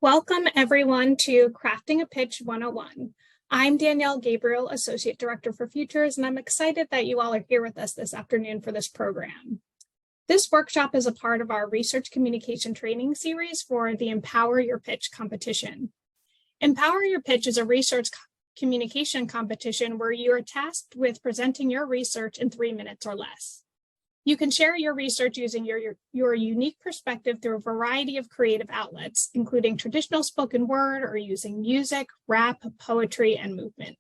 Welcome everyone to Crafting a Pitch 101. I'm Danielle Gabriel, Associate Director for Futures, and I'm excited that you all are here with us this afternoon for this program. This workshop is a part of our research communication training series for the Empower Your Pitch competition. Empower Your Pitch is a research communication competition where you are tasked with presenting your research in 3 minutes or less. You can share your research using your unique perspective through a variety of creative outlets, including traditional spoken word or using music, rap, poetry, and movement.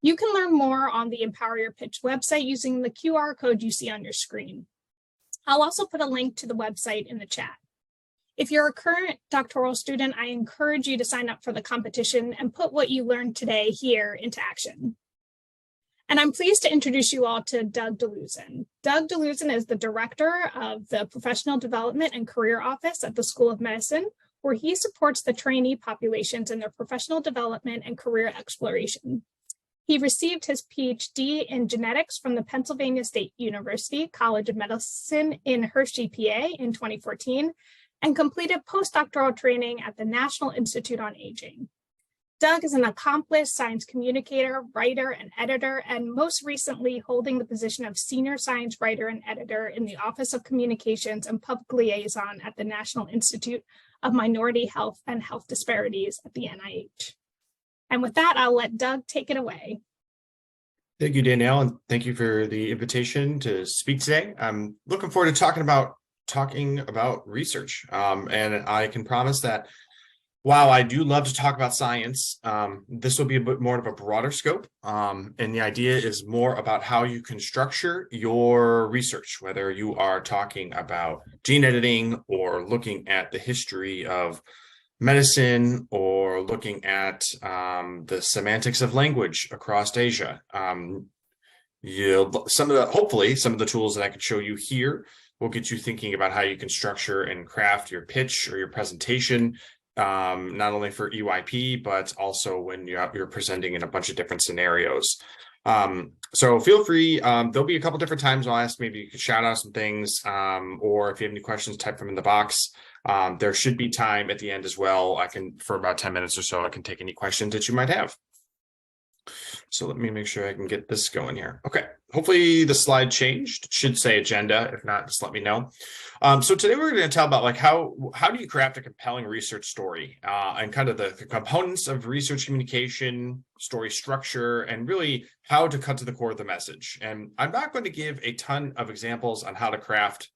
You can learn more on the Empower Your Pitch website using the QR code you see on your screen. I'll also put a link to the website in the chat. If you're a current doctoral student, I encourage you to sign up for the competition and put what you learned today here into action. And I'm pleased to introduce you all to Doug Dluzen. Doug Dluzen is the Director of the Professional Development and Career Office at the School of Medicine, where he supports the trainee populations in their professional development and career exploration. He received his PhD in genetics from the Pennsylvania State University College of Medicine in Hershey, PA in 2014, and completed postdoctoral training at the National Institute on Aging. Doug is an accomplished science communicator, writer, and editor, and most recently holding the position of Senior Science Writer and Editor in the Office of Communications and Public Liaison at the National Institute of Minority Health and Health Disparities at the NIH. And with that, I'll let Doug take it away. Thank you, Danielle, and thank you for the invitation to speak today. I'm looking forward to talking about research, and I can promise that while I do love to talk about science, this will be a bit more of a broader scope, and the idea is more about how you can structure your research, whether you are talking about gene editing or looking at the history of medicine or looking at the semantics of language across Asia. Hopefully some of the tools that I could show you here will get you thinking about how you can structure and craft your pitch or your presentation, not only for EYP, but also when you're presenting in a bunch of different scenarios. So feel free, there'll be a couple different times I'll ask maybe you could shout out some things, or if you have any questions, type them in the box. There should be time at the end as well. For about 10 minutes or so, I can take any questions that you might have. So let me make sure I can get this going here. Okay, hopefully the slide changed. It should say agenda. If not, just let me know. So today we're going to tell about how do you craft a compelling research story, and kind of the components of research communication, story structure, and really how to cut to the core of the message. And I'm not going to give a ton of examples on how to craft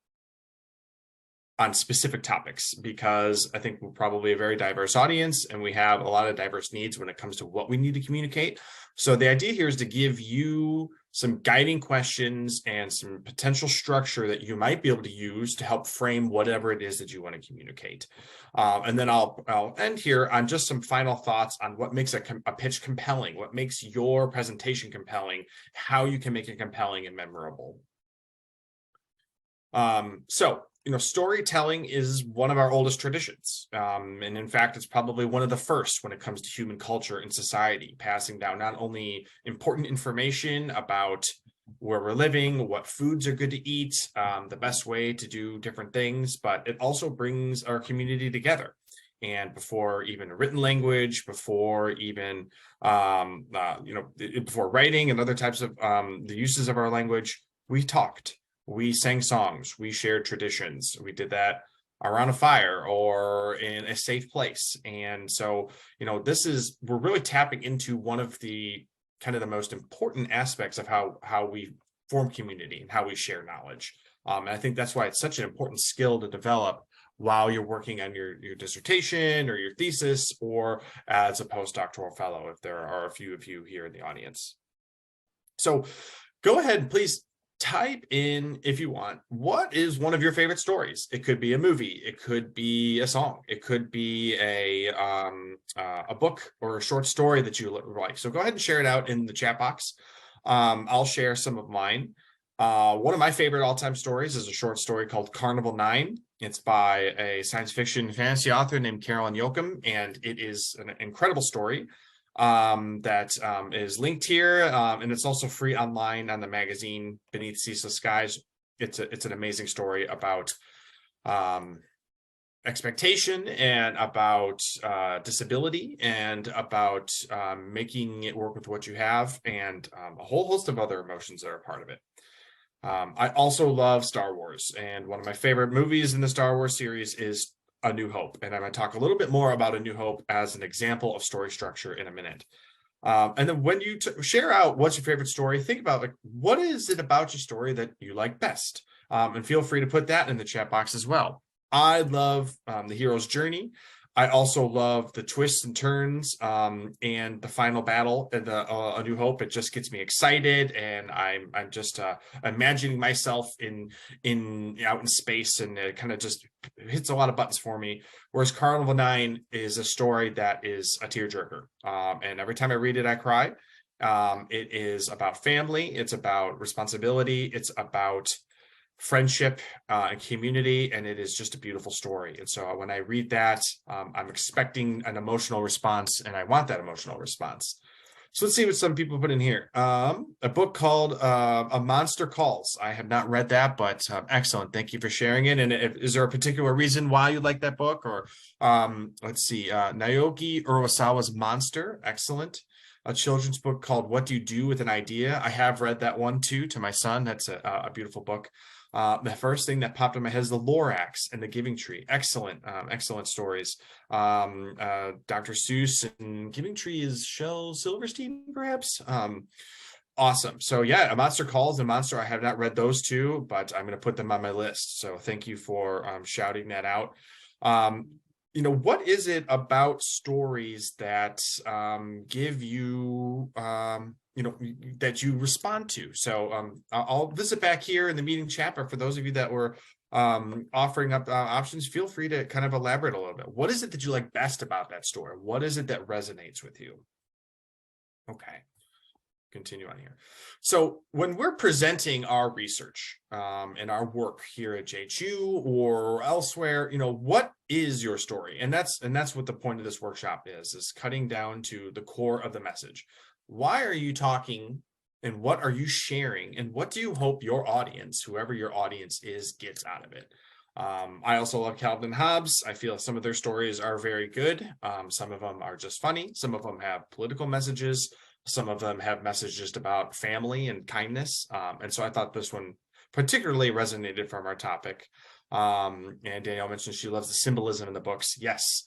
on specific topics, because I think we're probably a very diverse audience and we have a lot of diverse needs when it comes to what we need to communicate. So the idea here is to give you some guiding questions and some potential structure that you might be able to use to help frame whatever it is that you want to communicate. And then I'll end here on just some final thoughts on what makes a pitch compelling, what makes your presentation compelling, how you can make it compelling and memorable. Storytelling is one of our oldest traditions. And in fact, it's probably one of the first when it comes to human culture and society, passing down not only important information about where we're living, what foods are good to eat, the best way to do different things, but it also brings our community together. And before even written language, before even, before writing and other types of the uses of our language, we talked. We sang songs, we shared traditions. We did that around a fire or in a safe place. And so, we're really tapping into one of the kind of the most important aspects of how we form community and how we share knowledge. And I think that's why it's such an important skill to develop while you're working on your dissertation or your thesis, or as a postdoctoral fellow, if there are a few of you here in the audience. So go ahead and please type in, if you want, what is one of your favorite stories? It could be a movie, it could be a song, it could be a book or a short story that you like. So go ahead and share it out in the chat box. I'll share some of mine. One of my favorite all-time stories is a short story called Carnival 9. It's by a science fiction fantasy author named Carolyn Yoakum, and it is an incredible story that is linked here, and it's also free online on the magazine Beneath Ceaseless Skies. It's an amazing story about expectation and about disability and about making it work with what you have, and a whole host of other emotions that are part of it. I also love Star Wars, and one of my favorite movies in the Star Wars series is A New Hope, and I'm going to talk a little bit more about A New Hope as an example of story structure in a minute. And then when you share out what's your favorite story, think about like, what is it about your story that you like best? And feel free to put that in the chat box as well. I love the hero's journey. I also love the twists and turns and the final battle at the A New Hope. It just gets me excited, and I'm just imagining myself out in space, and it kind of just hits a lot of buttons for me. Whereas Carnival 9 is a story that is a tearjerker, and every time I read it, I cry. It is about family. It's about responsibility. It's about friendship and community, and it is just a beautiful story. And so when I read that, I'm expecting an emotional response, and I want that emotional response. So let's see what some people put in here. A book called A Monster Calls. I have not read that, but excellent. Thank you for sharing it. And is there a particular reason why you like that book? Or let's see, Naoki Urasawa's Monster. Excellent. A children's book called What Do You Do with an Idea? I have read that one too, to my son. That's a beautiful book. The first thing that popped in my head is The Lorax and The Giving Tree. Excellent, excellent stories. Dr. Seuss and Giving Tree is Shel Silverstein, perhaps. Awesome. So yeah, A Monster Calls and Monster. I have not read those two, but I'm going to put them on my list. So thank you for shouting that out. What is it about stories that give you that you respond to? So I'll visit back here in the meeting chat, but for those of you that were offering up options, feel free to kind of elaborate a little bit. What is it that you like best about that story? What is it that resonates with you? Okay, continue on here. So when we're presenting our research and our work here at JHU or elsewhere, what is your story? And that's what the point of this workshop is cutting down to the core of the message. Why are you talking, and what are you sharing, and what do you hope your audience, whoever your audience is, gets out of it? I also love Calvin and Hobbes. I feel some of their stories are very good. Some of them are just funny. Some of them have political messages. Some of them have messages about family and kindness. And so I thought this one particularly resonated from our topic. And Danielle mentioned she loves the symbolism in the books. Yes.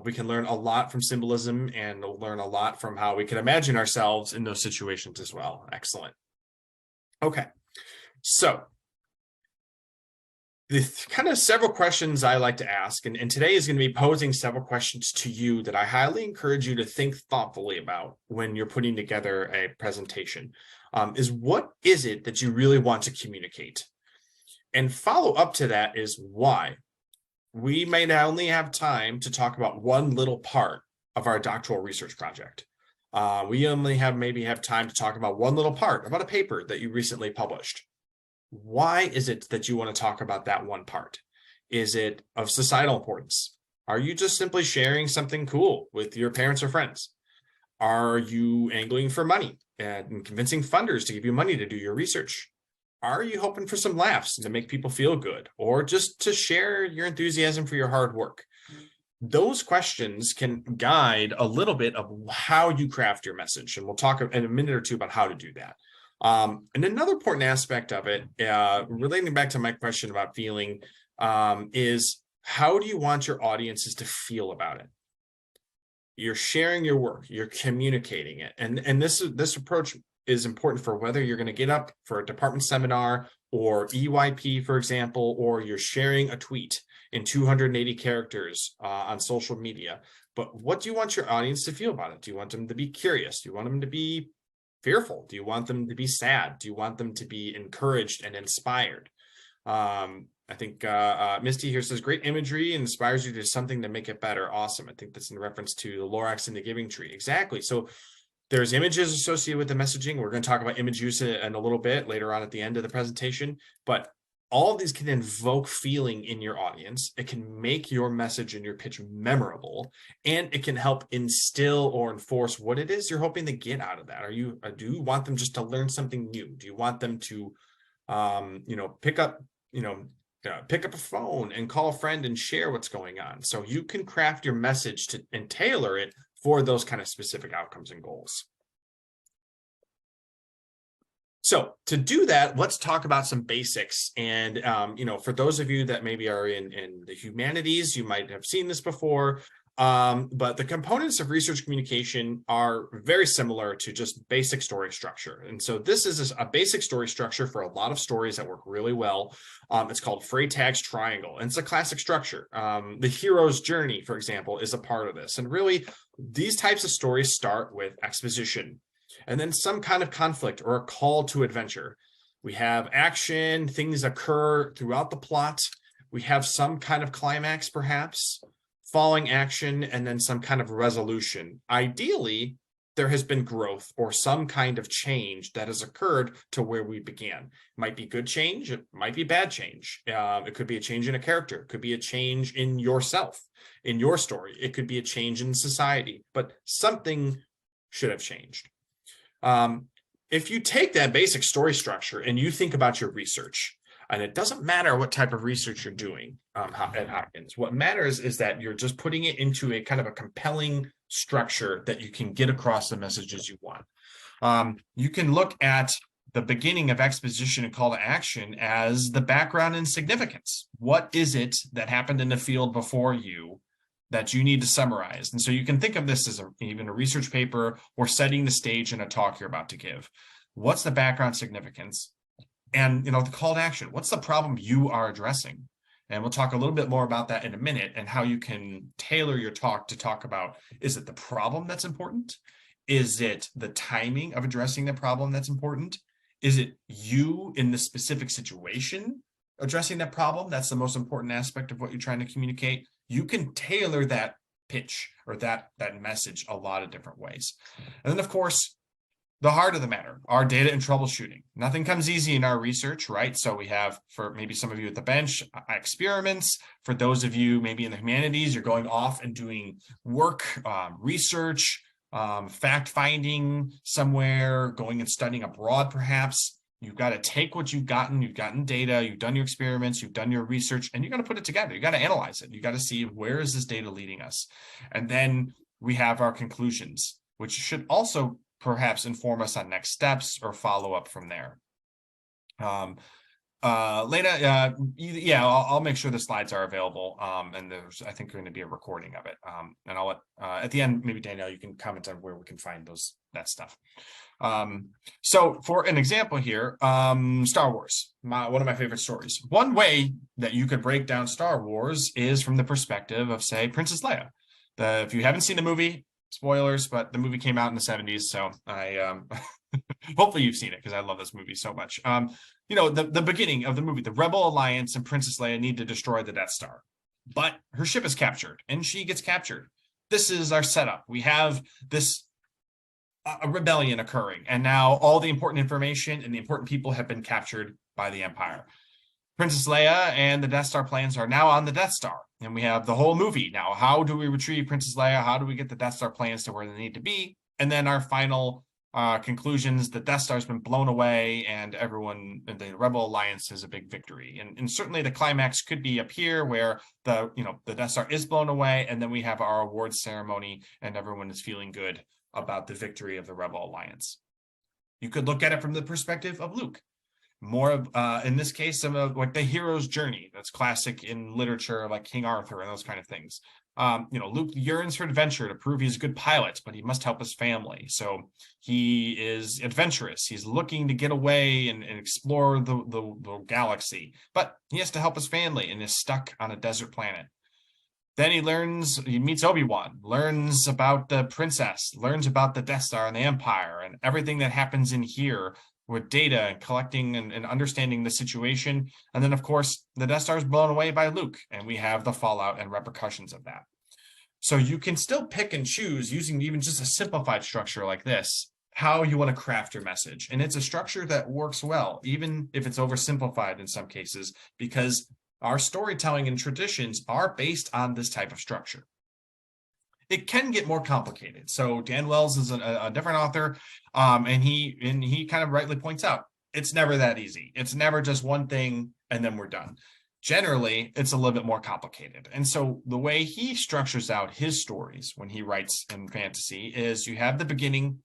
We can learn a lot from symbolism, and learn a lot from how we can imagine ourselves in those situations as well. Excellent. Okay, so the kind of several questions I like to ask, and today is going to be posing several questions to you that I highly encourage you to think thoughtfully about when you're putting together a presentation, is what is it that you really want to communicate? And follow up to that is why. We may not only have time to talk about one little part of our doctoral research project. We only maybe have time to talk about one little part about a paper that you recently published. Why is it that you want to talk about that one part? Is it of societal importance? Are you just simply sharing something cool with your parents or friends? Are you angling for money and convincing funders to give you money to do your research? Are you hoping for some laughs to make people feel good, or just to share your enthusiasm for your hard work? Those questions can guide a little bit of how you craft your message, and we'll talk in a minute or two about how to do that. And another important aspect of it, relating back to my question about feeling, is how do you want your audiences to feel about it? You're sharing your work, you're communicating it, and this approach is important for whether you're going to get up for a department seminar or EYP, for example, or you're sharing a tweet in 280 characters on social media. But what do you want your audience to feel about it? Do you want them to be curious? Do you want them to be fearful? Do you want them to be sad? Do you want them to be encouraged and inspired? I think Misty here says, great imagery inspires you to something to make it better. Awesome. I think that's in reference to the Lorax and the Giving Tree. Exactly. So there's images associated with the messaging. We're going to talk about image use in a little bit later on at the end of the presentation, but all of these can invoke feeling in your audience. It can make your message and your pitch memorable, and it can help instill or enforce what it is you're hoping to get out of that. Do you want them just to learn something new? Do you want them to, pick up, pick up a phone and call a friend and share what's going on. So you can craft your message and tailor it for those kind of specific outcomes and goals. So to do that, let's talk about some basics. And, for those of you that maybe are in the humanities, you might have seen this before. But the components of research communication are very similar to just basic story structure. And so this is a basic story structure for a lot of stories that work really well. It's called Freytag's triangle, and it's a classic structure. The hero's journey, for example, is a part of this. And really, these types of stories start with exposition, and then some kind of conflict or a call to adventure. We have action, things occur throughout the plot. We have some kind of climax, perhaps, falling action, and then some kind of resolution. Ideally, there has been growth or some kind of change that has occurred to where we began. It might be good change, it might be bad change. It could be a change in a character, it could be a change in yourself, in your story. It could be a change in society, but something should have changed. If you take that basic story structure and you think about your research, and it doesn't matter what type of research you're doing at Hopkins, what matters is that you're just putting it into a kind of a compelling structure that you can get across the messages you want. You can look at the beginning of exposition and call to action as the background and significance. What is it that happened in the field before you that you need to summarize? And so you can think of this as even a research paper or setting the stage in a talk you're about to give. What's the background significance? And, the call to action. What's the problem you are addressing? And we'll talk a little bit more about that in a minute and how you can tailor your talk to talk about, is it the problem that's important? Is it the timing of addressing the problem that's important? Is it you in the specific situation addressing that problem? That's the most important aspect of what you're trying to communicate. You can tailor that pitch or that message a lot of different ways. And then, of course, the heart of the matter, our data and troubleshooting. Nothing comes easy in our research, right? So we have, for maybe some of you at the bench, experiments. For those of you maybe in the humanities, you're going off and doing work, research, fact-finding somewhere, going and studying abroad perhaps. You've got to take what you've gotten data, you've done your experiments, you've done your research, and you got to put it together. You got to analyze it. You got to see, where is this data leading us? And then we have our conclusions, which should also perhaps inform us on next steps or follow up from there. Lena, I'll make sure the slides are available. And there's, I think, going to be a recording of it. And I'll let, at the end, maybe Danielle, you can comment on where we can find that stuff. So for an example here, Star Wars, one of my favorite stories. One way that you could break down Star Wars is from the perspective of, say, Princess Leia. If you haven't seen the movie, spoilers, but the movie came out in the 70s, so I hopefully you've seen it, because I love this movie so much. The beginning of the movie, the Rebel Alliance and Princess Leia need to destroy the Death Star, but her ship is captured and she gets captured. This is our setup. We have this a rebellion occurring, and now all the important information and the important people have been captured by the Empire. Princess Leia and the Death Star plans are now on the Death Star, and we have the whole movie. Now, how do we retrieve Princess Leia? How do we get the Death Star plans to where they need to be? And then our final conclusions, the Death Star's been blown away and everyone, the Rebel Alliance is a big victory. And certainly the climax could be up here where the Death Star is blown away, and then we have our awards ceremony and everyone is feeling good about the victory of the Rebel Alliance. You could look at it from the perspective of Luke. More of, in this case, some of like the hero's journey. That's classic in literature, like King Arthur and those kind of things. Luke yearns for adventure to prove he's a good pilot, but he must help his family. So he is adventurous. He's looking to get away and explore the galaxy, but he has to help his family and is stuck on a desert planet. Then he meets Obi-Wan, learns about the princess, learns about the Death Star and the Empire and everything that happens in here with data and collecting and understanding the situation. And then, of course, the Death Star is blown away by Luke, and we have the fallout and repercussions of that. So you can still pick and choose, using even just a simplified structure like this, how you want to craft your message. And it's a structure that works well, even if it's oversimplified in some cases, because our storytelling and traditions are based on this type of structure. It can get more complicated. So Dan Wells is a different author, and he kind of rightly points out, it's never that easy. It's never just one thing and then we're done. Generally, it's a little bit more complicated. And so the way he structures out his stories when he writes in fantasy is you have the beginning,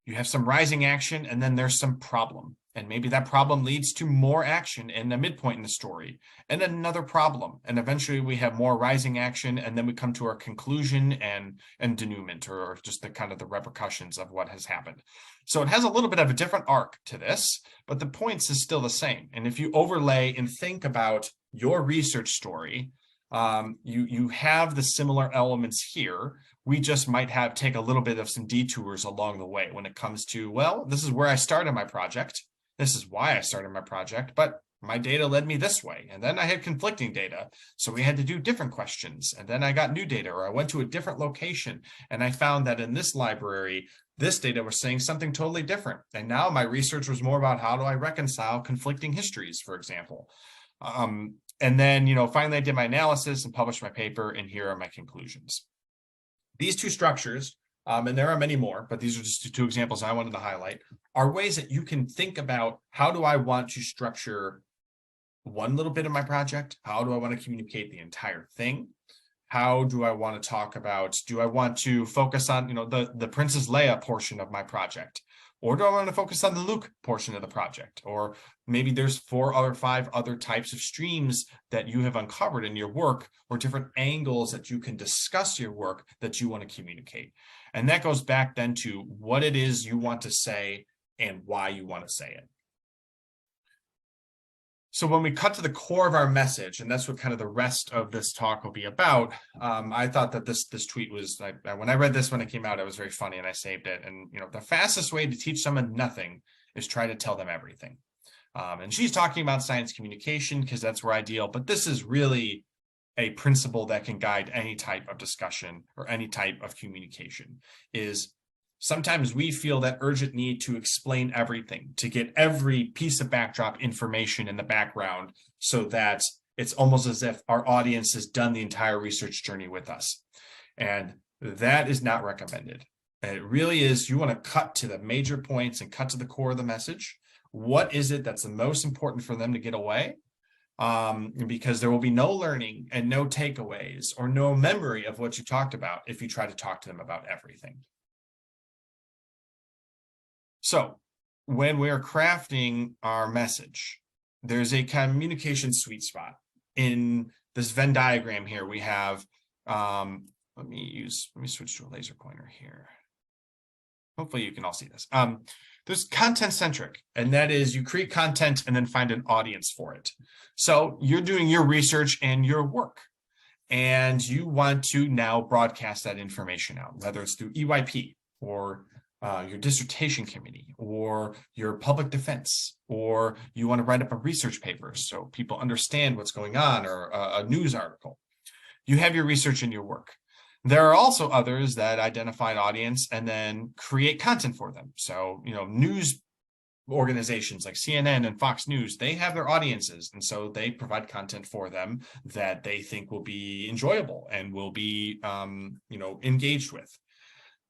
you have some rising action, and then there's some problem. And maybe that problem leads to more action in the midpoint in the story, and then another problem. And eventually we have more rising action, and then we come to our conclusion and denouement, or just the kind of the repercussions of what has happened. So it has a little bit of a different arc to this, but the points is still the same. And if you overlay and think about your research story, you have the similar elements here. We just might take a little bit of some detours along the way when it comes to, well, this is where I started my project. This is why I started my project, but my data led me this way. And then I had conflicting data. So we had to do different questions. And then I got new data, or I went to a different location and I found that in this library, this data was saying something totally different. And now my research was more about how do I reconcile conflicting histories, for example. And then, finally I did my analysis and published my paper, and here are my conclusions. These two structures, and there are many more, but these are just two examples I wanted to highlight, are ways that you can think about how do I want to structure one little bit of my project? How do I want to communicate the entire thing? How do I want to talk about, do I want to focus on, the Princess Leia portion of my project? Or do I want to focus on the Luke portion of the project? Or maybe there's 4 or 5 other types of streams that you have uncovered in your work, or different angles that you can discuss your work that you want to communicate. And that goes back then to what it is you want to say and why you want to say it. So when we cut to the core of our message, and that's what kind of the rest of this talk will be about, I thought that this tweet was, when I read this when it came out, it was very funny, and I saved it. And the fastest way to teach someone nothing is try to tell them everything. And she's talking about science communication because that's where I deal, but this is really a principle that can guide any type of discussion or any type of communication. Is sometimes we feel that urgent need to explain everything, to get every piece of backdrop information in the background, so that it's almost as if our audience has done the entire research journey with us. And that is not recommended. And it really is, you want to cut to the major points and cut to the core of the message. What is it that's the most important for them to get away? Because there will be no learning and no takeaways or no memory of what you talked about if you try to talk to them about everything. So when we're crafting our message, there's a communication sweet spot. In this Venn diagram here, we have, let me switch to a laser pointer here. Hopefully you can all see this. There's content centric, and that is you create content and then find an audience for it. So you're doing your research and your work, and you want to now broadcast that information out, whether it's through EYP or your dissertation committee or your public defense, or you want to write up a research paper so people understand what's going on, or a news article. You have your research and your work. There are also others that identify an audience and then create content for them. So, news organizations like CNN and Fox News, they have their audiences, and so they provide content for them that they think will be enjoyable and will be, engaged with.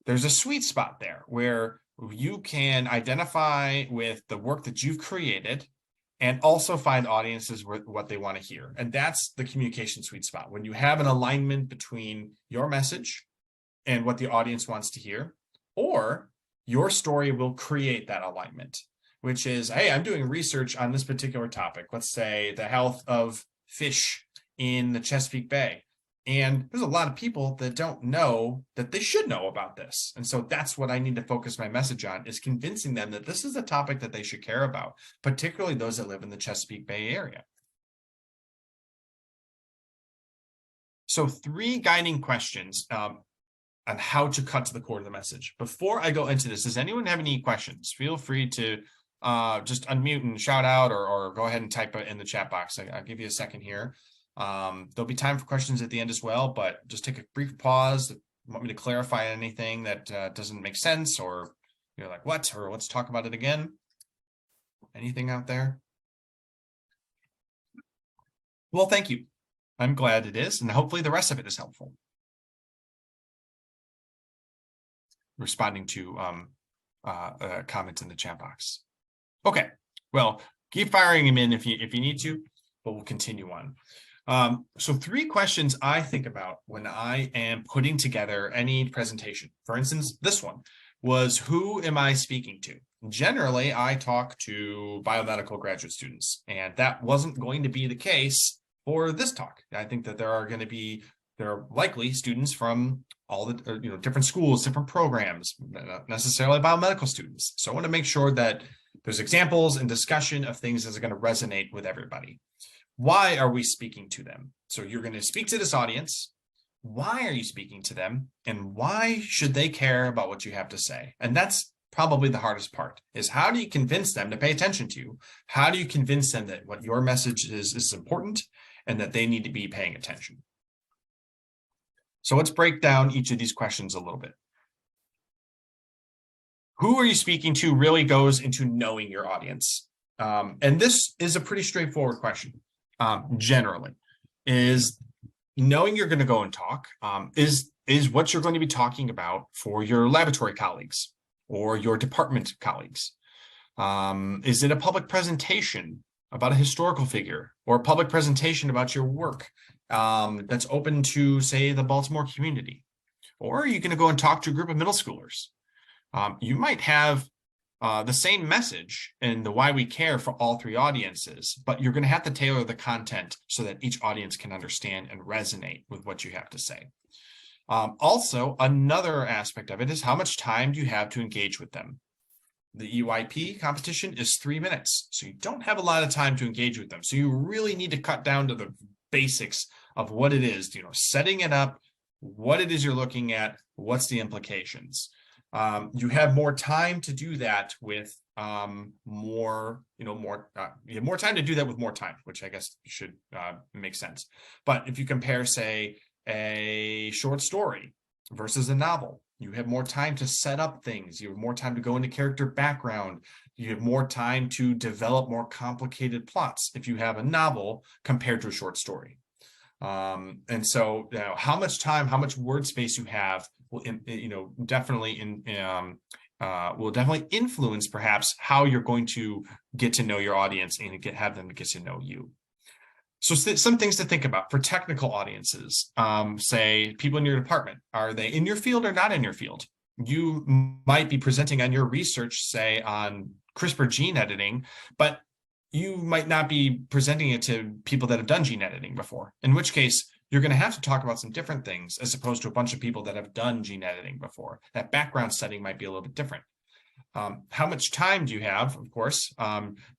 There's a sweet spot there where you can identify with the work that you've created and also find audiences with what they want to hear. And that's the communication sweet spot, when you have an alignment between your message and what the audience wants to hear, or your story will create that alignment, which is, hey, I'm doing research on this particular topic. Let's say the health of fish in the Chesapeake Bay. And there's a lot of people that don't know that they should know about this. And so that's what I need to focus my message on, is convincing them that this is a topic that they should care about, particularly those that live in the Chesapeake Bay area. So 3 guiding questions on how to cut to the core of the message. Before I go into this, does anyone have any questions? Feel free to just unmute and shout out, or go ahead and type it in the chat box. I'll give you a second here. There'll be time for questions at the end as well, but just take a brief pause. Want me to clarify anything that doesn't make sense, or you're like, what? Or let's talk about it again. Anything out there? Well, thank you. I'm glad it is, and hopefully the rest of it is helpful. Responding to comments in the chat box. Okay, well, keep firing them in if you need to. but we'll continue on. So 3 questions I think about when I am putting together any presentation. For instance, this one was, who am I speaking to? Generally, I talk to biomedical graduate students, and that wasn't going to be the case for this talk. I think that there are likely students from all the different schools, different programs, not necessarily biomedical students. So I want to make sure that there's examples and discussion of things that are going to resonate with everybody. Why are we speaking to them? So you're going to speak to this audience. Why are you speaking to them? And why should they care about what you have to say? And that's probably the hardest part, is how do you convince them to pay attention to you? How do you convince them that what your message is important and that they need to be paying attention? So let's break down each of these questions a little bit. Who are you speaking to really goes into knowing your audience. And this is a pretty straightforward question. Generally, is knowing you're going to go and talk is what you're going to be talking about for your laboratory colleagues or your department colleagues. Is it a public presentation about a historical figure, or a public presentation about your work that's open to, say, the Baltimore community? Or are you going to go and talk to a group of middle schoolers? You might have the same message and the why we care for all 3 audiences, but you're going to have to tailor the content so that each audience can understand and resonate with what you have to say. Also, another aspect of it is how much time do you have to engage with them? The EYP competition is 3 minutes, so you don't have a lot of time to engage with them. So you really need to cut down to the basics of what it is, setting it up, what it is you're looking at, what's the implications. You have more time to do that with you have more time to do that with more time, which I guess should make sense. But if you compare, say, a short story versus a novel, you have more time to set up things. You have more time to go into character background. You have more time to develop more complicated plots if you have a novel compared to a short story. And so how much time, how much word space you have will definitely influence perhaps how you're going to get to know your audience and have them get to know you. So some things to think about for technical audiences. Say people in your department, are they in your field or not in your field? You might be presenting on your research, say on CRISPR gene editing, but you might not be presenting it to people that have done gene editing before, in which case you're going to have to talk about some different things as opposed to a bunch of people that have done gene editing before. That background setting might be a little bit different. How much time do you have? Of course,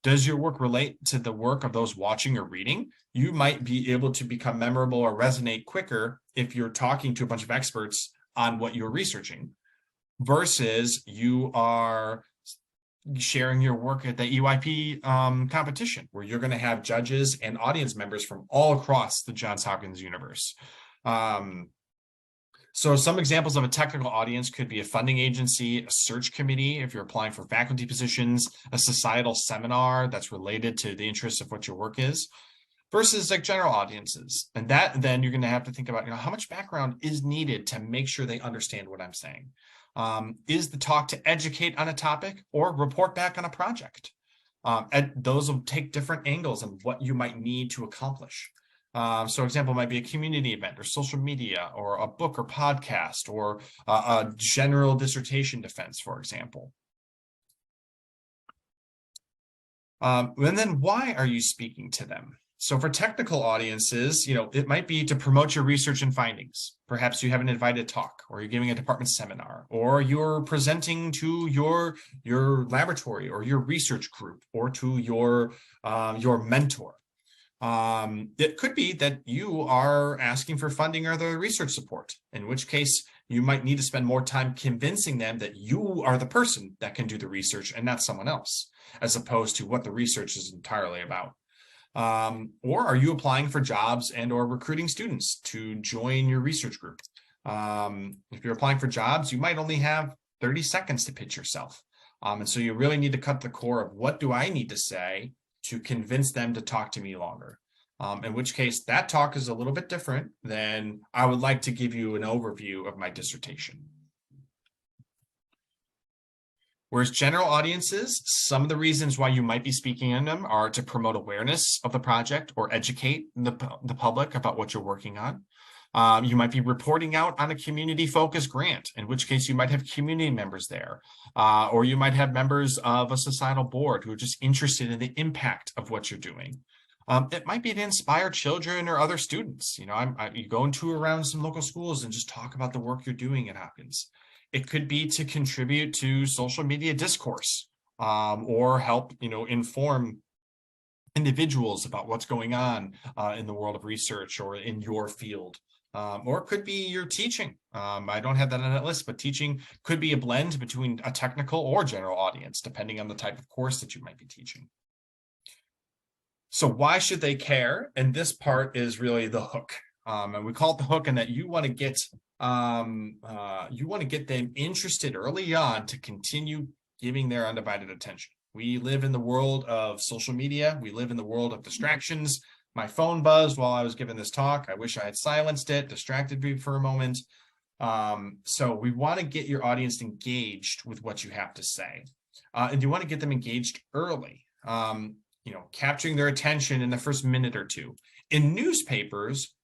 does your work relate to the work of those watching or reading? You might be able to become memorable or resonate quicker if you're talking to a bunch of experts on what you're researching versus you are sharing your work at the EYP competition, where you're going to have judges and audience members from all across the Johns Hopkins universe. So some examples of a technical audience could be a funding agency, a search committee, if you're applying for faculty positions, a societal seminar that's related to the interests of what your work is, versus like general audiences. And that then you're going to have to think about, how much background is needed to make sure they understand what I'm saying. Is the talk to educate on a topic or report back on a project? And those will take different angles on what you might need to accomplish. So example might be a community event or social media or a book or podcast or a general dissertation defense, for example. And then why are you speaking to them? So for technical audiences, it might be to promote your research and findings. Perhaps you have an invited talk, or you're giving a department seminar, or you're presenting to your laboratory or your research group or to your mentor. It could be that you are asking for funding or the research support, in which case you might need to spend more time convincing them that you are the person that can do the research and not someone else, as opposed to what the research is entirely about. Or are you applying for jobs and or recruiting students to join your research group? If you're applying for jobs, you might only have 30 seconds to pitch yourself. And so you really need to cut the core of what do I need to say to convince them to talk to me longer. In which case that talk is a little bit different than I would like to give you an overview of my dissertation. Whereas general audiences, some of the reasons why you might be speaking in them are to promote awareness of the project or educate the public about what you're working on. You might be reporting out on a community-focused grant, in which case you might have community members there, or you might have members of a societal board who are just interested in the impact of what you're doing. It might be to inspire children or other students. You know, you go and tour around some local schools and just talk about the work you're doing at Hopkins. It could be to contribute to social media discourse, or help, you know, inform individuals about what's going on in the world of research or in your field. Or it could be your teaching. I don't have that on that list, but teaching could be a blend between a technical or general audience, depending on the type of course that you might be teaching. So why should they care? And this part is really the hook. And we call it the hook, in that you want to get them interested early on to continue giving their undivided attention. We live in the world of social media. We live in the world of distractions. My phone buzzed while I was giving this talk. I wish I had silenced it, distracted me for a moment. So we want to get your audience engaged with what you have to say. And you want to get them engaged early, you know, capturing their attention in the first minute or two. In newspapers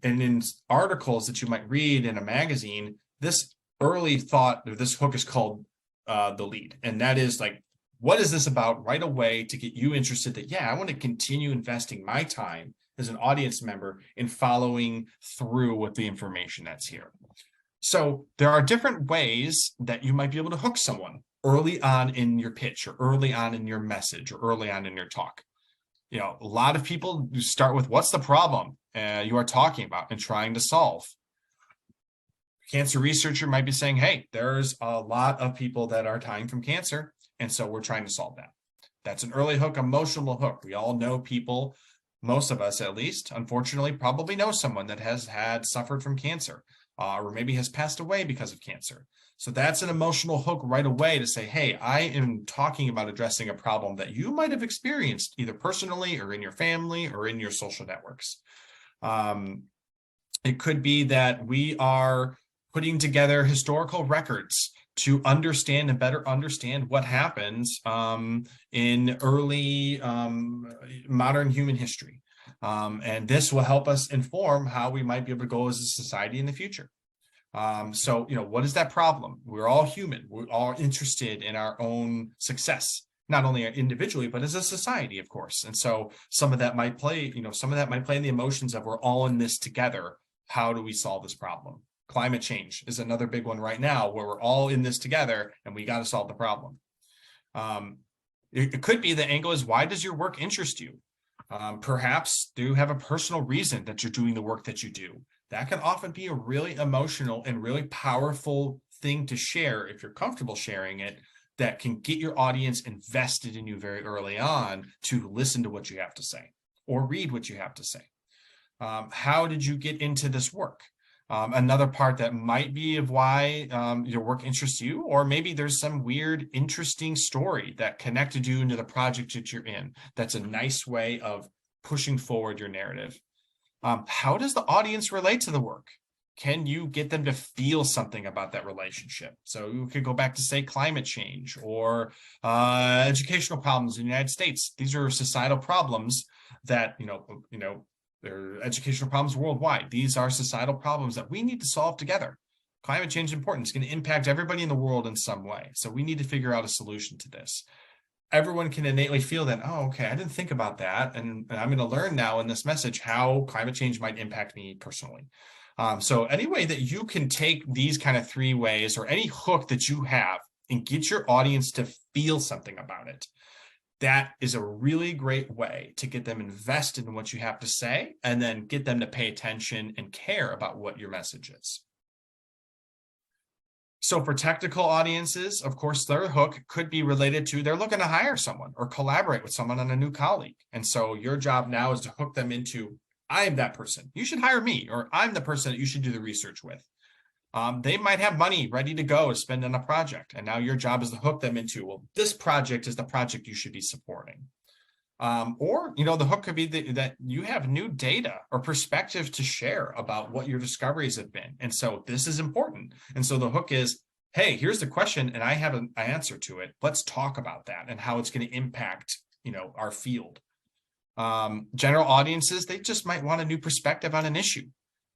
and in articles that you might read in a magazine, this early thought, this hook is called the lead. And that is like, what is this about right away to get you interested that, yeah, I want to continue investing my time as an audience member in following through with the information that's here. So there are different ways that you might be able to hook someone early on in your pitch, or early on in your message, or early on in your talk. You know, a lot of people start with, what's the problem you are talking about and trying to solve? Cancer researcher might be saying, hey, there's a lot of people that are dying from cancer, and so we're trying to solve that. That's an early hook, emotional hook. We all know people, most of us at least, unfortunately, probably know someone that has suffered from cancer, or maybe has passed away because of cancer. So that's an emotional hook right away to say, hey, I am talking about addressing a problem that you might have experienced either personally or in your family or in your social networks. It could be that we are putting together historical records to understand and better understand what happens in early modern human history. And this will help us inform how we might be able to go as a society in the future. So, you know, what is that problem? We're all human. We're all interested in our own success, not only individually, but as a society, of course. And so some of that might play, you know, some of that might play in the emotions of, we're all in this together. How do we solve this problem? Climate change is another big one right now, where we're all in this together and we got to solve the problem. It could be the angle is, why does your work interest you? Perhaps do you have a personal reason that you're doing the work that you do? That can often be a really emotional and really powerful thing to share, if you're comfortable sharing it, that can get your audience invested in you very early on to listen to what you have to say or read what you have to say. How did you get into this work? Another part that might be of why your work interests you, or maybe there's some weird, interesting story that connected you into the project that you're in. That's a nice way of pushing forward your narrative. How does the audience relate to the work? Can you get them to feel something about that relationship? So you could go back to, say, climate change or educational problems in the United States. These are societal problems that, they're educational problems worldwide. These are societal problems that we need to solve together. Climate change is important. It's going to impact everybody in the world in some way. So we need to figure out a solution to this. Everyone can innately feel that, oh, okay, I didn't think about that. And I'm going to learn now in this message how climate change might impact me personally. So any way that you can take these kind of three ways, or any hook that you have, and get your audience to feel something about it, that is a really great way to get them invested in what you have to say, and then get them to pay attention and care about what your message is. So for technical audiences, of course, their hook could be related to, they're looking to hire someone or collaborate with someone on a new colleague. And so your job now is to hook them into, I'm that person, you should hire me, or I'm the person that you should do the research with. They might have money ready to go to spend on a project. And now your job is to hook them into, well, this project is the project you should be supporting. Or, the hook could be that you have new data or perspective to share about what your discoveries have been. And so this is important. And so the hook is, hey, here's the question, and I have an answer to it. Let's talk about that and how it's going to impact, our field. General audiences, they just might want a new perspective on an issue,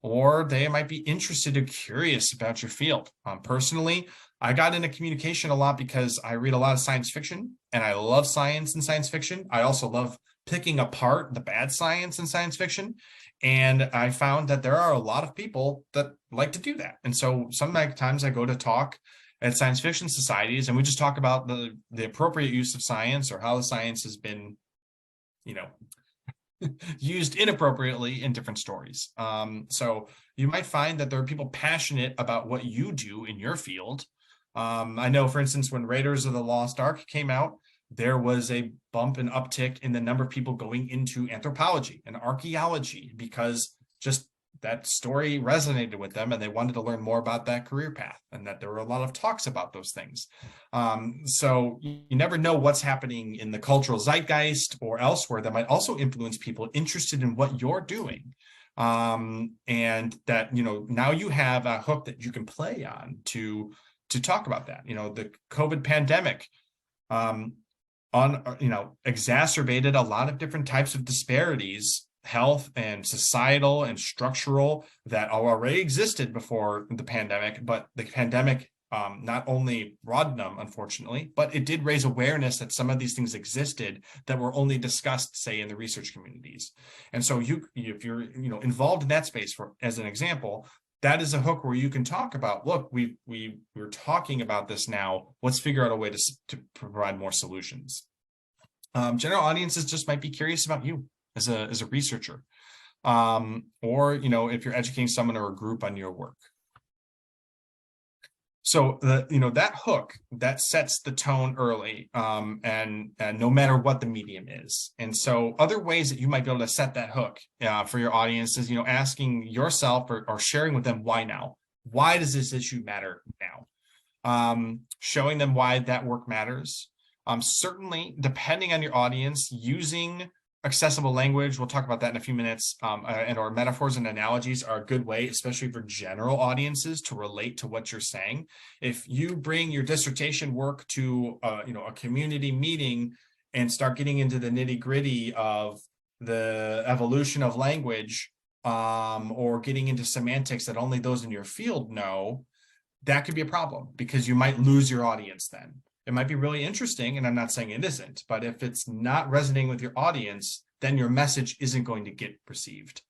or they might be interested or curious about your field. Personally, I got into communication a lot because I read a lot of science fiction, and I love science and science fiction. I also love picking apart the bad science in science fiction. And I found that there are a lot of people that like to do that. And so sometimes I go to talk at science fiction societies, and we just talk about the appropriate use of science, or how the science has been, used inappropriately in different stories. So you might find that there are people passionate about what you do in your field. I know, for instance, when Raiders of the Lost Ark came out, there was a bump and uptick in the number of people going into anthropology and archaeology, because just that story resonated with them and they wanted to learn more about that career path, and that there were a lot of talks about those things. So you never know what's happening in the cultural zeitgeist or elsewhere that might also influence people interested in what you're doing. And that, now you have a hook that you can play on to talk about that. The COVID pandemic, exacerbated a lot of different types of disparities, health and societal and structural, that already existed before the pandemic. But the pandemic not only broadened them, unfortunately, but it did raise awareness that some of these things existed that were only discussed, say, in the research communities. And so if you're involved in that space, as an example, that is a hook where you can talk about, look, we're talking about this now. Let's figure out a way to provide more solutions. General audiences just might be curious about you as a researcher, or if you're educating someone or a group on your work. So that hook that sets the tone early, and no matter what the medium is. And so other ways that you might be able to set that hook for your audience is asking yourself or sharing with them, why now? Why does this issue matter now? Showing them why that work matters. Certainly, depending on your audience, using accessible language, we'll talk about that in a few minutes, and or metaphors and analogies are a good way, especially for general audiences, to relate to what you're saying. If you bring your dissertation work to a community meeting and start getting into the nitty-gritty of the evolution of language, or getting into semantics that only those in your field know, that could be a problem, because you might lose your audience then. It might be really interesting, and I'm not saying it isn't, but if it's not resonating with your audience, then your message isn't going to get perceived.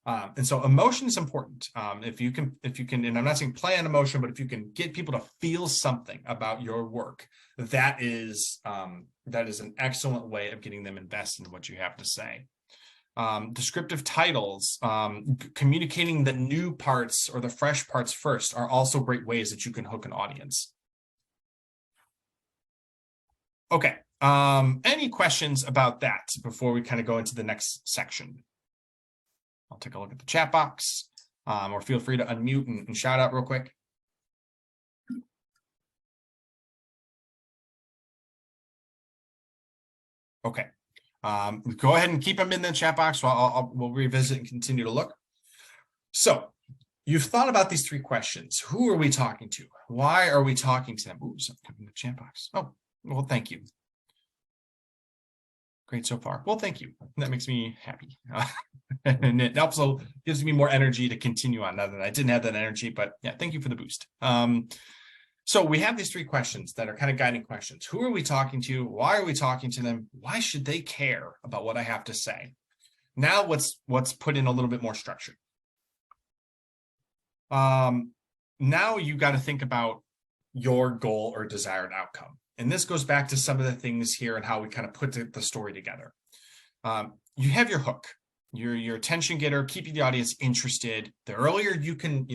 And so emotion is important. If you can, and I'm not saying play on emotion, but if you can get people to feel something about your work, that is an excellent way of getting them invested in what you have to say. Descriptive titles, communicating the new parts or the fresh parts first are also great ways that you can hook an audience. Okay, any questions about that before we kind of go into the next section? I'll take a look at the chat box, or feel free to unmute and shout out real quick. Okay, go ahead and keep them in the chat box. We'll revisit and continue to look. So you've thought about these three questions. Who are we talking to? Why are we talking to them? Ooh, something in the chat box. Oh, well, thank you. Great so far. Well, thank you. That makes me happy. And it also gives me more energy to continue on. Now that I didn't have that energy, but yeah, thank you for the boost. So we have these three questions that are kind of guiding questions. Who are we talking to? Why are we talking to them? Why should they care about what I have to say? Now let's put in a little bit more structure. Now you got to think about your goal or desired outcome. And this goes back to some of the things here and how we kind of put the story together. You have your hook, your attention getter, keeping the audience interested. The earlier you can,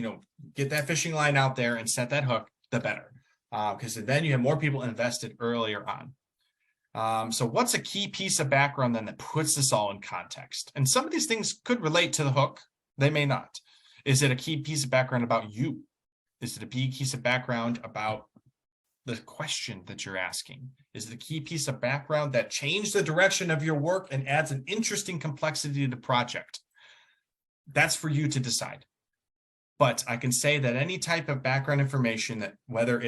get that fishing line out there and set that hook, the better, because then you have more people invested earlier on. So what's a key piece of background then that puts this all in context? And some of these things could relate to the hook. They may not. Is it a key piece of background about you? Is it a key piece of background about the question that you're asking? Is it a key piece of background that changed the direction of your work and adds an interesting complexity to the project? That's for you to decide. But I can say that any type of background information, that whether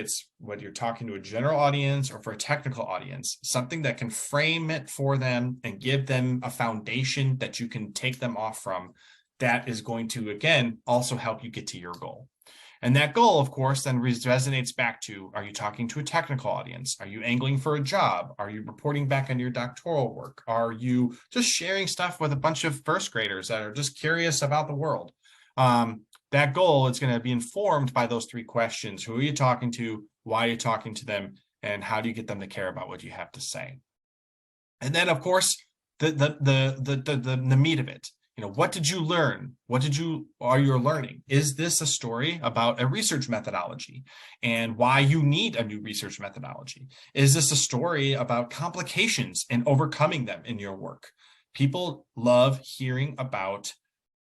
you're talking to a general audience or for a technical audience, something that can frame it for them and give them a foundation that you can take them off from, that is going to, again, also help you get to your goal. And that goal, of course, then resonates back to, are you talking to a technical audience? Are you angling for a job? Are you reporting back on your doctoral work? Are you just sharing stuff with a bunch of first graders that are just curious about the world? That goal is going to be informed by those three questions. Who are you talking to? Why are you talking to them? And how do you get them to care about what you have to say? And then, of course, the meat of it. What did you learn? Are you learning? Is this a story about a research methodology and why you need a new research methodology? Is this a story about complications and overcoming them in your work? People love hearing about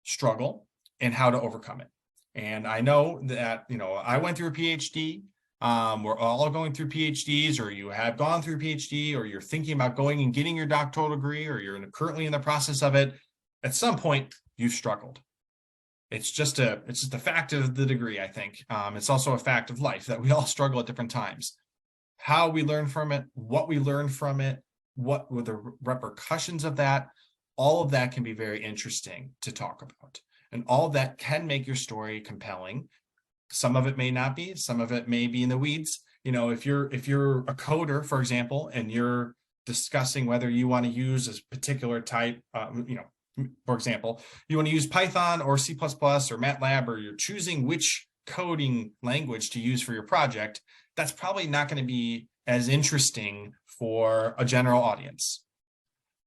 struggle and how to overcome it. And I know that, I went through a PhD. We're all going through PhDs, or you have gone through a PhD, or you're thinking about going and getting your doctoral degree, or you're currently in the process of it. At some point, you've struggled. It's just a fact of the degree, I think. It's also a fact of life that we all struggle at different times. How we learn from it, what we learn from it, what were the repercussions of that, all of that can be very interesting to talk about. And all of that can make your story compelling. Some of it may not be, some of it may be in the weeds. If you're a coder, for example, and you're discussing whether you want to use a particular type, for example, you want to use Python or C++ or MATLAB, or you're choosing which coding language to use for your project, that's probably not going to be as interesting for a general audience.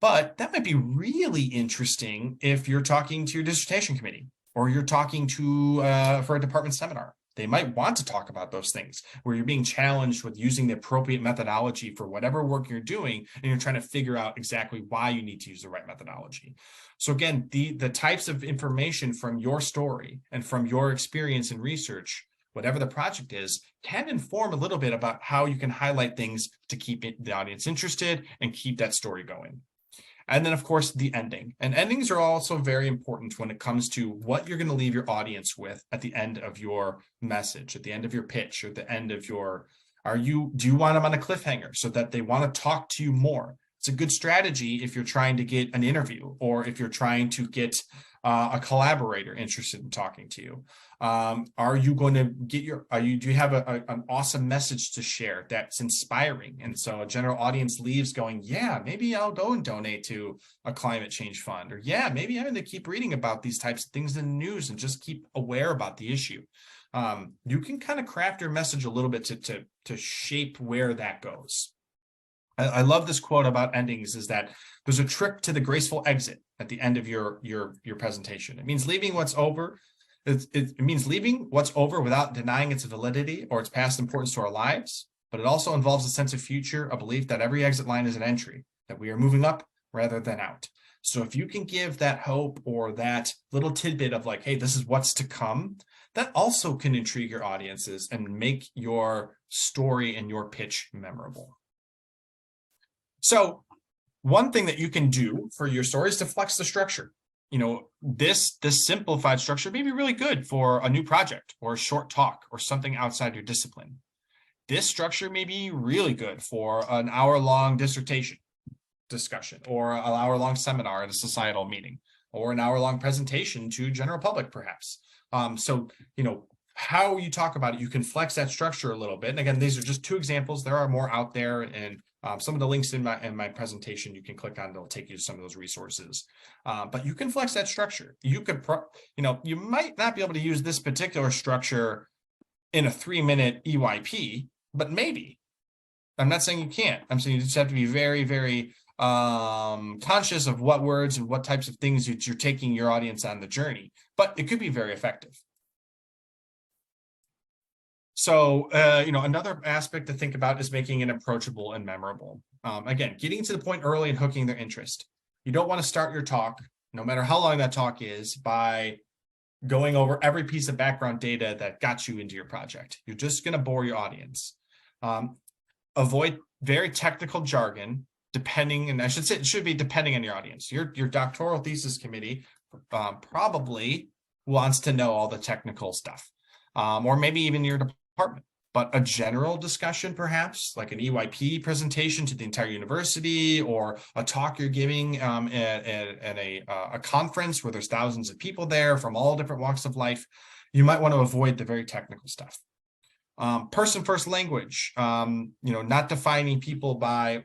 But that might be really interesting if you're talking to your dissertation committee, or you're talking to for a department seminar. They might want to talk about those things where you're being challenged with using the appropriate methodology for whatever work you're doing, and you're trying to figure out exactly why you need to use the right methodology. So again, the types of information from your story and from your experience in research, whatever the project is, can inform a little bit about how you can highlight things to keep the audience interested and keep that story going. And then, of course, the ending. And endings are also very important when it comes to what you're going to leave your audience with at the end of your message, at the end of your pitch, or at the end of your, do you want them on a cliffhanger so that they want to talk to you more? It's a good strategy if you're trying to get an interview, or if you're trying to get a collaborator interested in talking to you. Are you going to get do you have an awesome message to share that's inspiring? And so a general audience leaves going, yeah, maybe I'll go and donate to a climate change fund, or yeah, maybe I'm going to keep reading about these types of things in the news and just keep aware about the issue. You can kind of craft your message a little bit to shape where that goes. I love this quote about endings, is that there's a trick to the graceful exit at the end of your presentation. It means leaving what's over. It means leaving what's over without denying its validity or its past importance to our lives. But it also involves a sense of future, a belief that every exit line is an entry, that we are moving up rather than out. So if you can give that hope, or that little tidbit of like, hey, this is what's to come, that also can intrigue your audiences and make your story and your pitch memorable. So one thing that you can do for your story is to flex the structure. This simplified structure may be really good for a new project or a short talk or something outside your discipline. This structure may be really good for an hour-long dissertation discussion, or an hour-long seminar at a societal meeting, or an hour-long presentation to general public, perhaps. So how you talk about it, you can flex that structure a little bit. And again, these are just two examples. There are more out there, and some of the links in my presentation you can click on. They'll take you to some of those resources. But you can flex that structure. You could, you might not be able to use this particular structure in a 3-minute EYP, but maybe. I'm not saying you can't. I'm saying you just have to be very, very conscious of what words and what types of things you're taking your audience on the journey. But it could be very effective. So, another aspect to think about is making it approachable and memorable. Again, getting to the point early and hooking their interest. You don't want to start your talk, no matter how long that talk is, by going over every piece of background data that got you into your project. You're just going to bore your audience. Avoid very technical jargon, and I should say it should be depending on your audience. Your doctoral thesis committee probably wants to know all the technical stuff, or maybe even your department. But a general discussion, perhaps like an EYP presentation to the entire university, or a talk you're giving at a conference where there's thousands of people there from all different walks of life, you might want to avoid the very technical stuff. Person first language, not defining people by,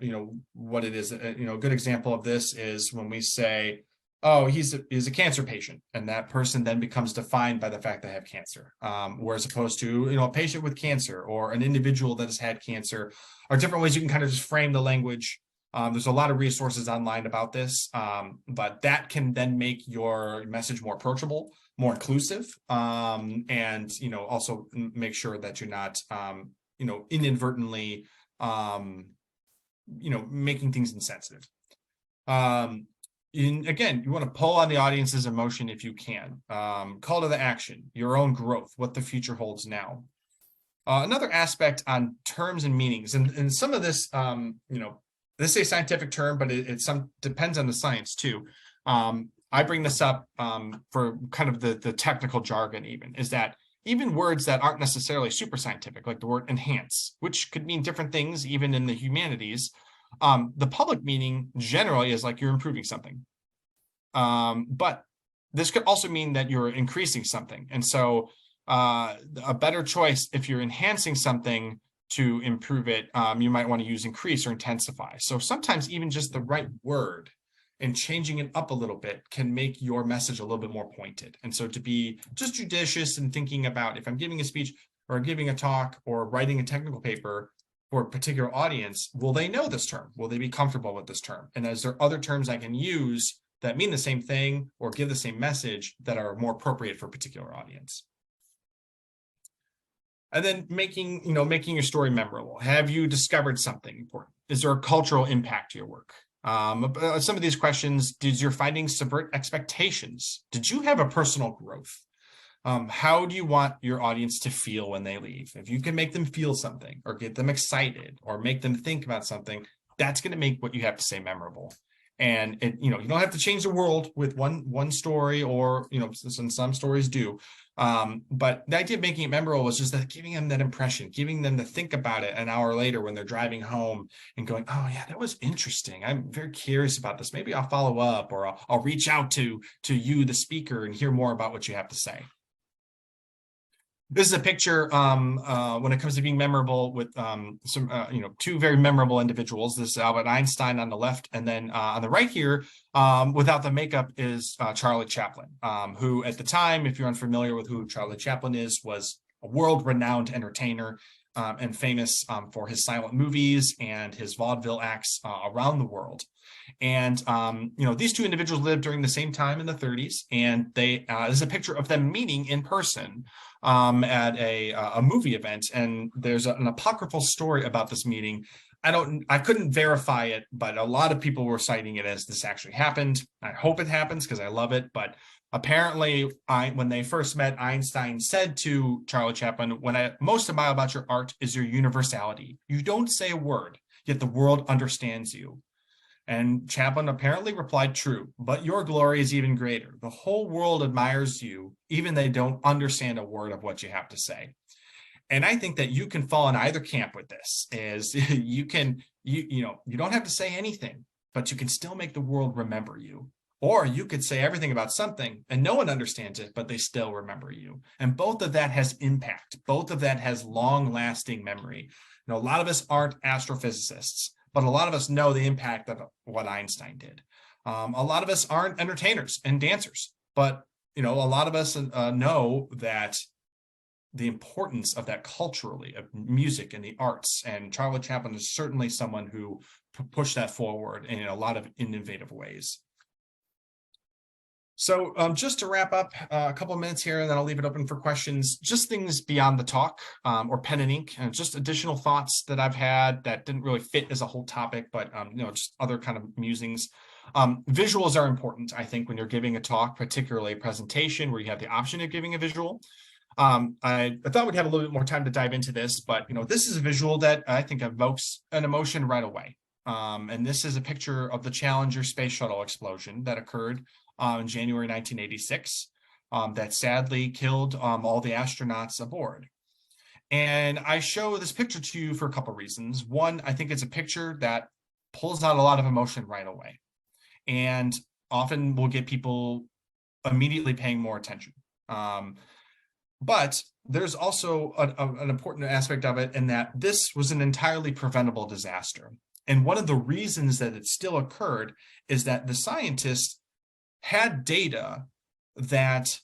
what it is. A good example of this is when we say, oh, he's a cancer patient, and that person then becomes defined by the fact they have cancer, whereas opposed to, a patient with cancer or an individual that has had cancer, are different ways you can kind of just frame the language. There's a lot of resources online about this, but that can then make your message more approachable, more inclusive, and also make sure that you're not inadvertently making things insensitive. Again, you want to pull on the audience's emotion if you can. Call to the action, your own growth, what the future holds now. Another aspect on terms and meanings, and some of this, this is a scientific term, but it depends on the science too. I bring this up for kind of the technical jargon even, is that even words that aren't necessarily super scientific, like the word enhance, which could mean different things even in the humanities, the public meaning generally is like you're improving something. But this could also mean that you're increasing something. And so a better choice, if you're enhancing something to improve it, you might want to use increase or intensify. So sometimes even just the right word and changing it up a little bit can make your message a little bit more pointed. And so to be just judicious and thinking about, if I'm giving a speech or giving a talk or writing a technical paper for a particular audience, will they know this term? Will they be comfortable with this term? And is there other terms I can use that mean the same thing or give the same message that are more appropriate for a particular audience? And then making your story memorable. Have you discovered something important? Is there a cultural impact to your work? Some of these questions: did your findings subvert expectations? Did you have a personal growth? How do you want your audience to feel when they leave? If you can make them feel something or get them excited or make them think about something, that's going to make what you have to say memorable. And you don't have to change the world with one story, or some stories do. But the idea of making it memorable was just that giving them that impression, giving them to think about it an hour later when they're driving home and going, oh yeah, that was interesting. I'm very curious about this. Maybe I'll follow up, or I'll reach out to you, the speaker, and hear more about what you have to say. This is a picture when it comes to being memorable with two very memorable individuals. This is Albert Einstein on the left, and then on the right here, without the makeup, is Charlie Chaplin, who at the time, if you're unfamiliar with who Charlie Chaplin is, was a world-renowned entertainer and famous for his silent movies and his vaudeville acts around the world. And these two individuals lived during the same time in the 30s, and this is a picture of them meeting in person at a movie event. And there's an apocryphal story about this meeting. I couldn't verify it, but a lot of people were citing it as this actually happened. I hope it happens because I love it. But apparently, when they first met, Einstein said to Charlie Chaplin, "What I most admire about your art is your universality. You don't say a word, yet the world understands you." And Chaplin apparently replied, "True, but your glory is even greater. The whole world admires you, even they don't understand a word of what you have to say." And I think that you can fall in either camp with this. Is you don't have to say anything, but you can still make the world remember you. Or you could say everything about something and no one understands it, but they still remember you. And both of that has impact. Both of that has long-lasting memory. A lot of us aren't astrophysicists, but a lot of us know the impact of what Einstein did. A lot of us aren't entertainers and dancers, but a lot of us know that the importance of that culturally, of music and the arts. And Charlie Chaplin is certainly someone who pushed that forward in a lot of innovative ways. So just to wrap up a couple of minutes here, and then I'll leave it open for questions, just things beyond the talk or pen and ink, and just additional thoughts that I've had that didn't really fit as a whole topic, but just other kind of musings. Visuals are important, I think, when you're giving a talk, particularly a presentation where you have the option of giving a visual. I thought we'd have a little bit more time to dive into this, but this is a visual that I think evokes an emotion right away. And this is a picture of the Challenger space shuttle explosion that occurred in January 1986. that sadly killed all the astronauts aboard. And I show this picture to you for a couple of reasons. One, I think it's a picture that pulls out a lot of emotion right away, and often will get people immediately paying more attention. But there's also an important aspect of it in that this was an entirely preventable disaster. And one of the reasons that it still occurred is that the scientists had data that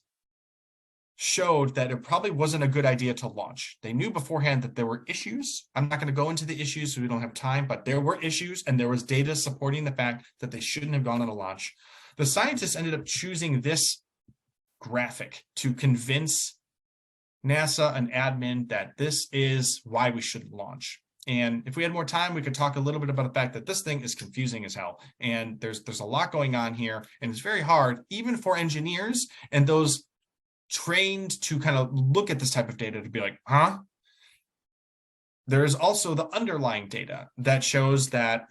showed that it probably wasn't a good idea to launch. They knew beforehand that there were issues. I'm not going to go into the issues so we don't have time, but there were issues and there was data supporting the fact that they shouldn't have gone on a launch. The scientists ended up choosing this graphic to convince NASA and admin that this is why we should launch. And if we had more time, we could talk a little bit about the fact that this thing is confusing as hell. And there's a lot going on here, and it's very hard, even for engineers and those trained to kind of look at this type of data to be like, huh? There is also the underlying data that shows that,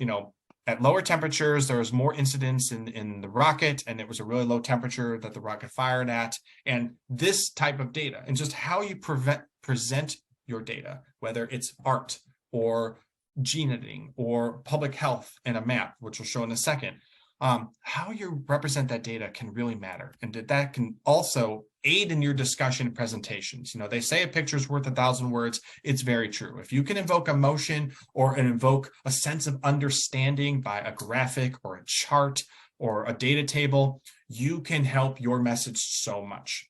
at lower temperatures, there was more incidents in the rocket, and it was a really low temperature that the rocket fired at. And this type of data, and just how you present your data, whether it's art or gene editing or public health in a map, which we'll show in a second, how you represent that data can really matter. And that can also aid in your discussion presentations. They say a picture's worth 1,000 words. It's very true. If you can invoke emotion or invoke a sense of understanding by a graphic or a chart or a data table, you can help your message so much.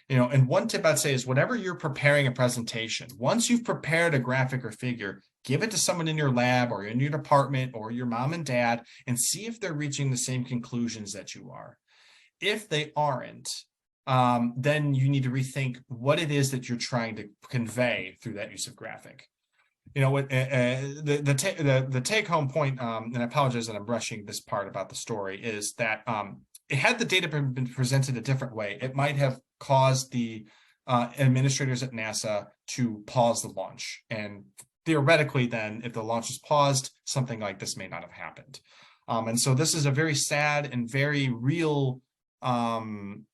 And one tip I'd say is whenever you're preparing a presentation, once you've prepared a graphic or figure, give it to someone in your lab or in your department or your mom and dad and see if they're reaching the same conclusions that you are. If they aren't, then you need to rethink what it is that you're trying to convey through that use of graphic. The take-home point, and I apologize that I'm rushing this part about the story, is that had the data been presented a different way, it might have caused the administrators at NASA to pause the launch. And theoretically, then, if the launch is paused, something like this may not have happened. And so this is a very sad and very real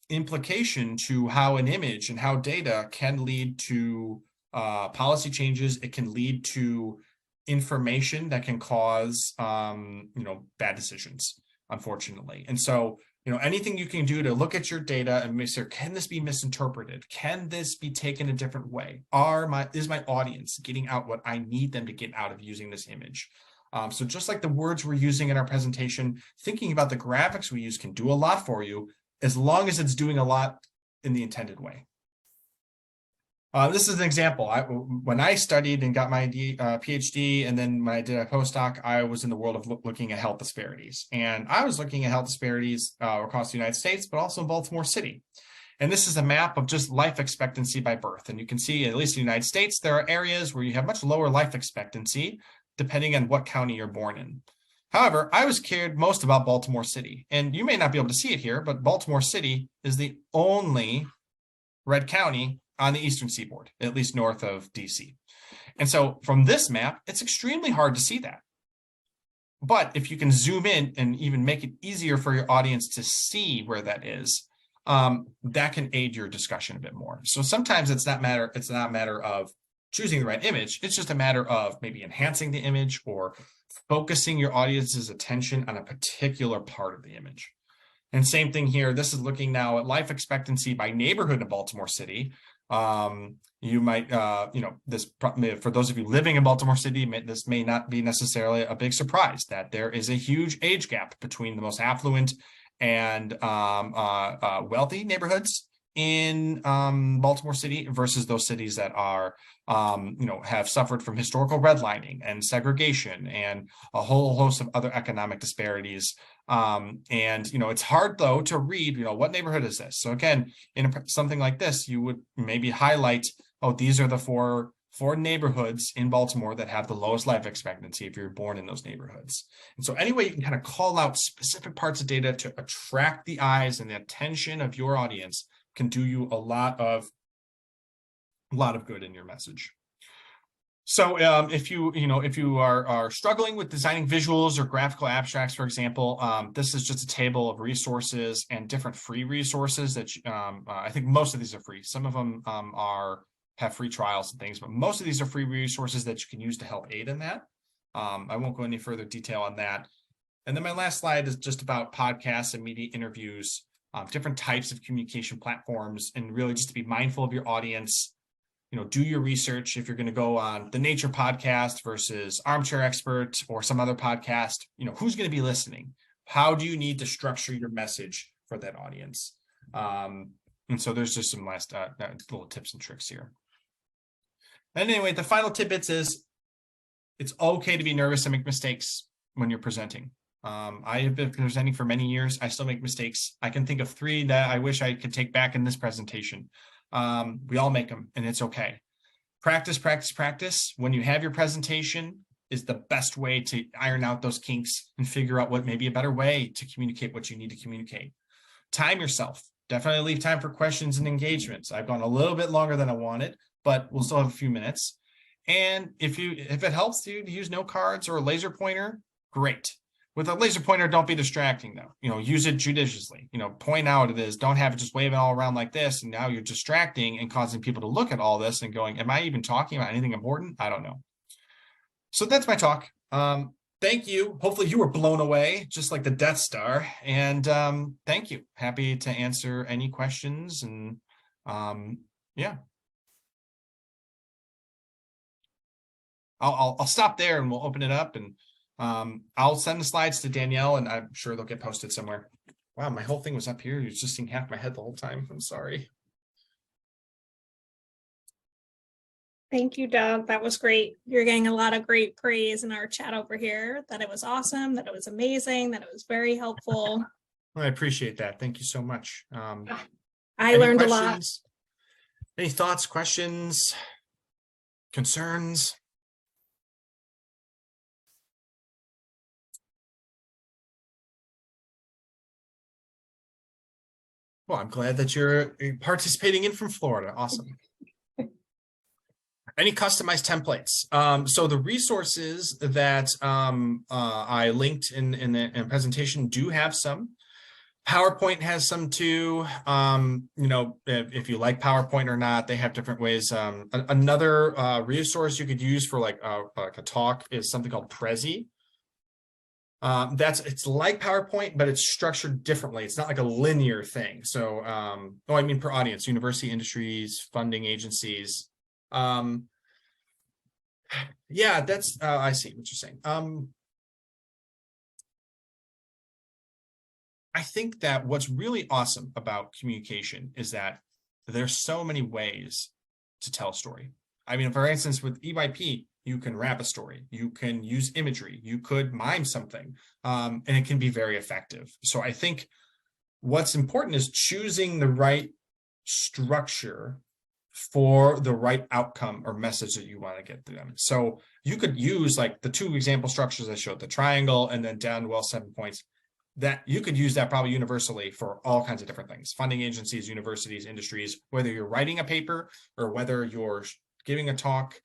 implication to how an image and how data can lead to policy changes. It can lead to information that can cause, bad decisions, unfortunately. And so, anything you can do to look at your data and make sure, can this be misinterpreted? Can this be taken a different way? Is my audience getting out what I need them to get out of using this image? So just like the words we're using in our presentation, thinking about the graphics we use can do a lot for you, as long as it's doing a lot in the intended way. This is an example. When I studied and got my PhD, and then when I did a postdoc, I was in the world of looking at health disparities. And I was looking at health disparities across the United States, but also in Baltimore City. And this is a map of just life expectancy by birth. And you can see, at least in the United States, there are areas where you have much lower life expectancy, depending on what county you're born in. However, I was cared most about Baltimore City. And you may not be able to see it here, but Baltimore City is the only red county on the eastern seaboard, at least north of DC. And so from this map, it's extremely hard to see that. But if you can zoom in and even make it easier for your audience to see where that is, that can aid your discussion a bit more. So sometimes it's not a matter of choosing the right image. It's just a matter of maybe enhancing the image or focusing your audience's attention on a particular part of the image. And same thing here. This is looking now at life expectancy by neighborhood in Baltimore City. You might, for those of you living in Baltimore City, this may not be necessarily a big surprise that there is a huge age gap between the most affluent and wealthy neighborhoods in Baltimore City versus those cities that are, have suffered from historical redlining and segregation and a whole host of other economic disparities. It's hard though to read, what neighborhood is this? So again, in something like this, you would maybe highlight, oh, these are the four neighborhoods in Baltimore that have the lowest life expectancy if you're born in those neighborhoods. And so any way you can kind of call out specific parts of data to attract the eyes and the attention of your audience can do you a lot of good in your message. So if you are struggling with designing visuals or graphical abstracts, for example, this is just a table of resources and different free resources that I think most of these are free. Some of them have free trials and things, but most of these are free resources that you can use to help aid in that. I won't go any further detail on that. And then my last slide is just about podcasts and media interviews, different types of communication platforms, and really just to be mindful of your audience. Do your research. If you're going to go on the Nature podcast versus Armchair Expert or some other podcast, who's going to be listening? How do you need to structure your message for that audience? And so there's just some last little tips and tricks here. And anyway, the final tidbits is it's okay to be nervous and make mistakes when you're presenting. I have been presenting for many years. I still make mistakes. I can think of 3 that I wish I could take back in this presentation. We all make them, and it's okay. Practice, practice, practice. When you have your presentation is the best way to iron out those kinks and figure out what may be a better way to communicate what you need to communicate. Time yourself. Definitely leave time for questions and engagements. I've gone a little bit longer than I wanted, but we'll still have a few minutes. And if it helps you to use note cards or a laser pointer, great. With a laser pointer, don't be distracting though. Use it judiciously. Point out it is. Don't have it just waving all around like this. And now you're distracting and causing people to look at all this and going, am I even talking about anything important? I don't know. So that's my talk. Thank you. Hopefully you were blown away, just like the Death Star. And thank you. Happy to answer any questions. And yeah. I'll stop there and we'll open it up, and I'll send the slides to Danielle, and I'm sure they'll get posted somewhere. Wow, my whole thing was up here. You're just seeing half my head the whole time. I'm sorry. Thank you, Doug. That was great. You're getting a lot of great praise in our chat over here, that it was awesome, that it was amazing, that it was very helpful. Well, I appreciate that. Thank you so much. I learned a lot. Any thoughts, questions, concerns? Well, I'm glad that you're participating in from Florida. Awesome. Any customized templates? So the resources that I linked in the presentation do have some. PowerPoint has some too. If you like PowerPoint or not, they have different ways. Another resource you could use for like a talk is something called Prezi. It's like PowerPoint, but it's structured differently. It's not like a linear thing. So, I mean per audience, university, industries, funding agencies. Yeah, that's, I see what you're saying. I think that what's really awesome about communication is that there's so many ways to tell a story. I mean, for instance, with EYP, you can wrap a story, you can use imagery, you could mime something, and it can be very effective. So I think what's important is choosing the right structure for the right outcome or message that you want to get to them. So you could use like the 2 example structures I showed, the triangle and then down well 7 points. That you could use that probably universally for all kinds of different things, funding agencies, universities, industries, whether you're writing a paper or whether you're giving a talk,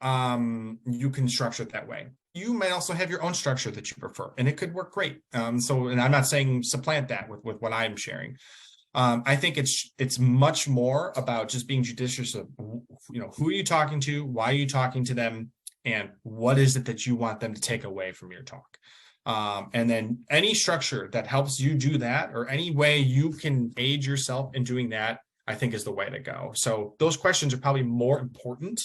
you can structure it that way. You might also have your own structure that you prefer, and it could work great. And I'm not saying supplant that with what I'm sharing. I think it's much more about just being judicious of, who are you talking to, why are you talking to them, and what is it that you want them to take away from your talk. And then any structure that helps you do that, or any way you can aid yourself in doing that, I think is the way to go. So those questions are probably more important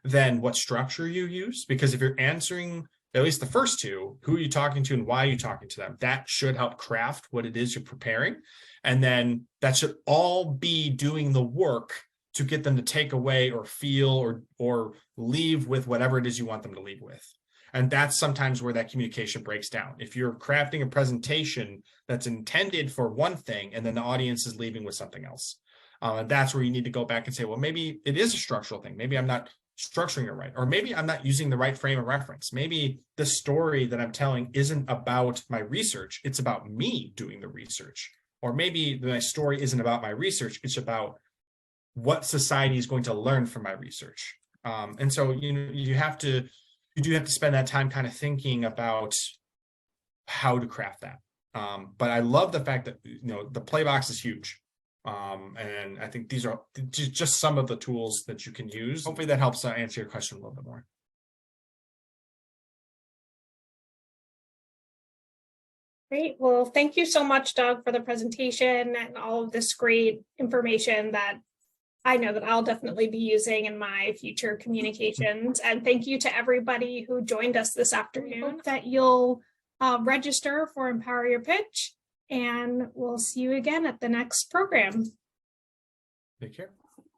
than what structure you use, because if you're answering at least the first 2, who are you talking to and why are you talking to them, that should help craft what it is you're preparing. And then that should all be doing the work to get them to take away or feel or leave with whatever it is you want them to leave with. And that's sometimes where that communication breaks down. If you're crafting a presentation that's intended for one thing and then the audience is leaving with something else, that's where you need to go back and say, well, maybe it is a structural thing. Maybe I'm not structuring it right, or maybe I'm not using the right frame of reference. Maybe the story that I'm telling isn't about my research. It's about me doing the research. Or maybe my story isn't about my research. It's about what society is going to learn from my research. And so, you do have to spend that time kind of thinking about how to craft that. But I love the fact that, the play box is huge. And I think these are just some of the tools that you can use. Hopefully that helps answer your question a little bit more. Great. Well, thank you so much, Doug, for the presentation and all of this great information that I know that I'll definitely be using in my future communications. And thank you to everybody who joined us this afternoon. Hope that you'll register for Empower Your Pitch, and we'll see you again at the next program. Take care.